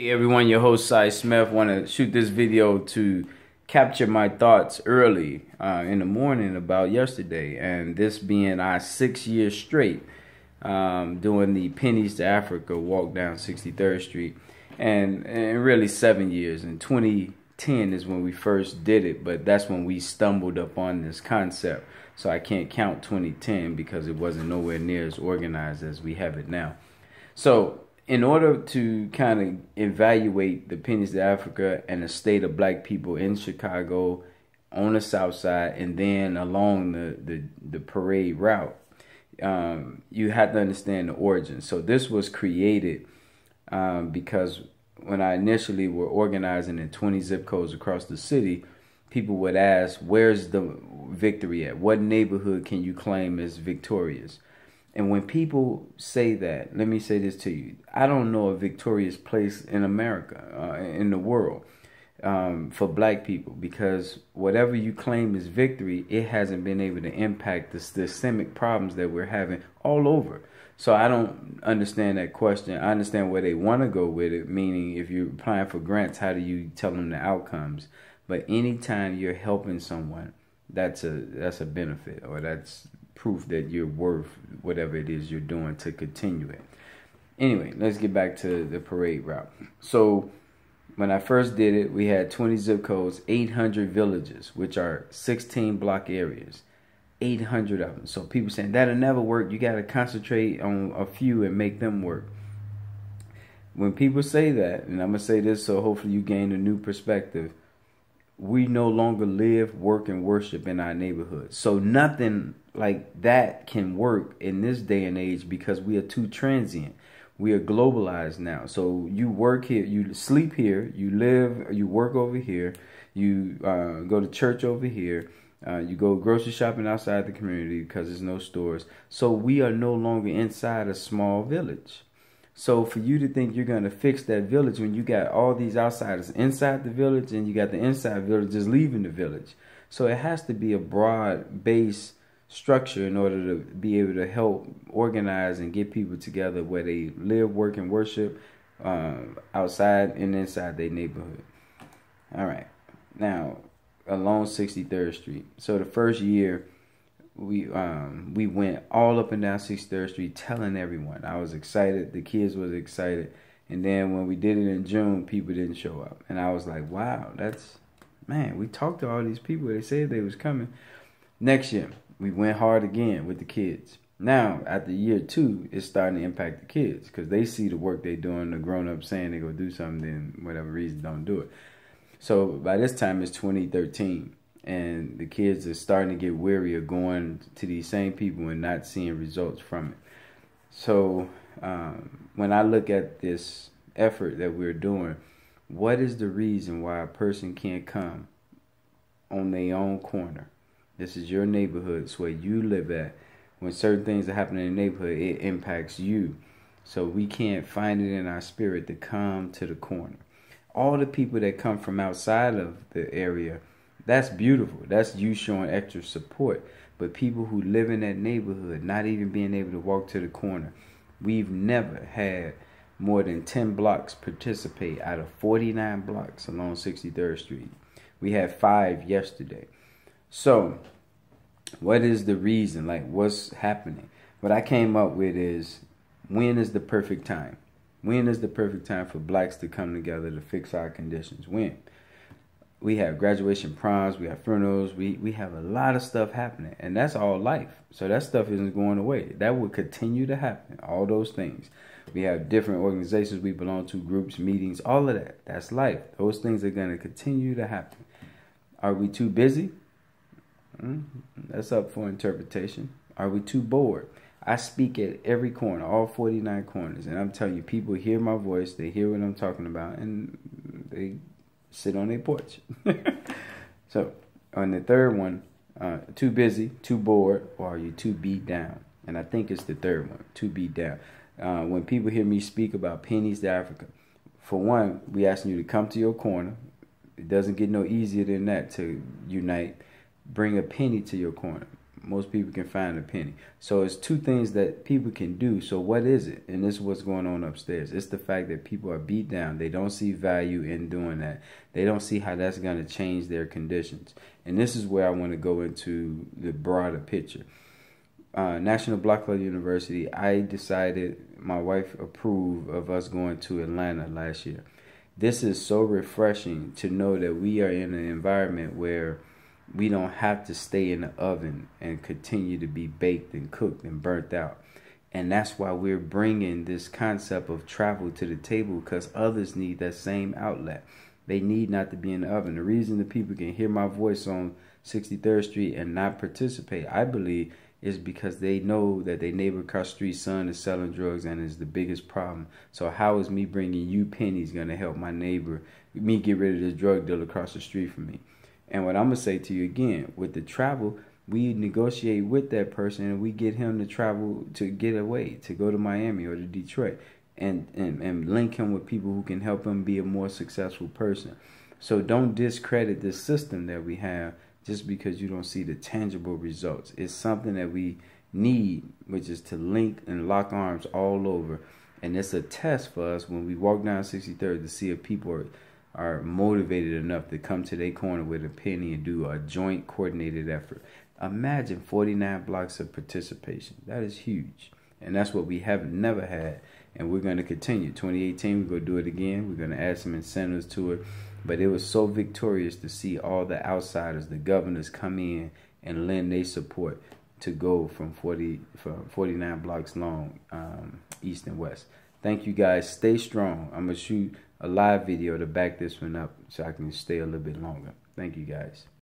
Hey everyone, your host Cy Smith. Want to shoot this video to capture my thoughts early in the morning about yesterday, and this being our 6 years straight doing the Pennies to Africa walk down 63rd Street, and really 7 years. In 2010 is when we first did it, but that's when we stumbled upon this concept. So I can't count 2010 because it wasn't nowhere near as organized as we have it now. So in order to kind of evaluate the Pennies to Africa and the state of black people in Chicago, on the south side, and then along the parade route, you have to understand the origin. So this was created because when I initially were organizing in 20 zip codes across the city, people would ask, where's the victory at? What neighborhood can you claim as victorious? And when people say that, let me say this to you. I don't know a victorious place in America, in the world, for black people, because whatever you claim is victory, it hasn't been able to impact the systemic problems that we're having all over. So I don't understand that question. I understand where they want to go with it, meaning if you're applying for grants, how do you tell them the outcomes? But anytime you're helping someone, that's a benefit, or that's proof that you're worth whatever it is you're doing to continue it. Anyway, let's get back to the parade route. So when I first did it, we had 20 zip codes, 800 villages, which are 16 block areas, 800 of them. So people saying that'll never work. You got to concentrate on a few and make them work. When people say that, and I'm going to say this so hopefully you gain a new perspective, we no longer live, work, and worship in our neighborhood. So nothing like that can work in this day and age because we are too transient. We are globalized now. So you work here, you sleep here, you live, you work over here, you go to church over here, you go grocery shopping outside the community because there's no stores. So we are no longer inside a small village. So for you to think you're going to fix that village when you got all these outsiders inside the village and you got the inside villagers leaving the village. So it has to be a broad-based structure in order to be able to help organize and get people together where they live, work, and worship outside and inside their neighborhood. All right. Now, along 63rd Street. So the first year, we went all up and down 63rd Street telling everyone. I was excited. The kids was excited. And then when we did it in June, people didn't show up. And I was like, wow, man, we talked to all these people. They said they was coming. Next year, we went hard again with the kids. Now, after year 2, it's starting to impact the kids because they see the work they're doing. The grown-ups saying they're going to do something, then whatever reason, don't do it. So by this time, it's 2013. And the kids are starting to get weary of going to these same people and not seeing results from it. So when I look at this effort that we're doing, what is the reason why a person can't come on their own corner? This is your neighborhood. It's where you live at. When certain things are happening in the neighborhood, it impacts you. So we can't find it in our spirit to come to the corner. All the people that come from outside of the area, that's beautiful. That's you showing extra support. But people who live in that neighborhood, not even being able to walk to the corner. We've never had more than 10 blocks participate out of 49 blocks along 63rd Street. We had 5 yesterday. So what is the reason? Like, what's happening? What I came up with is, when is the perfect time? When is the perfect time for blacks to come together to fix our conditions? When? We have graduation proms, we have funerals, we have a lot of stuff happening, and that's all life. So that stuff isn't going away. That will continue to happen, all those things. We have different organizations we belong to, groups, meetings, all of that. That's life. Those things are going to continue to happen. Are we too busy? That's up for interpretation. Are we too bored? I speak at every corner, all 49 corners, and I'm telling you, people hear my voice, they hear what I'm talking about, and they sit on their porch. So on the third one, too busy, too bored, or are you too beat down? And I think it's the third one, too beat down. When people hear me speak about Pennies to Africa, for one, we asking you to come to your corner. It doesn't get no easier than that to unite. Bring a penny to your corner. Most people can find a penny. So it's two things that people can do. So what is it? And this is what's going on upstairs. It's the fact that people are beat down. They don't see value in doing that. They don't see how that's going to change their conditions. And this is where I want to go into the broader picture. National Block Club University, I decided, my wife approved of us going to Atlanta last year. This is so refreshing to know that we are in an environment where we don't have to stay in the oven and continue to be baked and cooked and burnt out. And that's why we're bringing this concept of travel to the table, because others need that same outlet. They need not to be in the oven. The reason the people can hear my voice on 63rd Street and not participate, I believe, is because they know that their neighbor across the street's son is selling drugs and is the biggest problem. So how is me bringing you pennies going to help my neighbor, me get rid of this drug dealer across the street from me? And what I'm going to say to you again, with the travel, we negotiate with that person and we get him to travel, to get away, to go to Miami or to Detroit, and link him with people who can help him be a more successful person. So don't discredit this system that we have just because you don't see the tangible results. It's something that we need, which is to link and lock arms all over. And it's a test for us when we walk down 63rd to see if people are motivated enough to come to their corner with a penny and do a joint coordinated effort. Imagine 49 blocks of participation. That is huge. And that's what we have never had. And we're going to continue. 2018, we're going to do it again. We're going to add some incentives to it. But it was so victorious to see all the outsiders, the governors, come in and lend their support to go from 49 blocks long, east and west. Thank you guys. Stay strong. I'm going to shoot a live video to back this one up so I can stay a little bit longer. Thank you guys.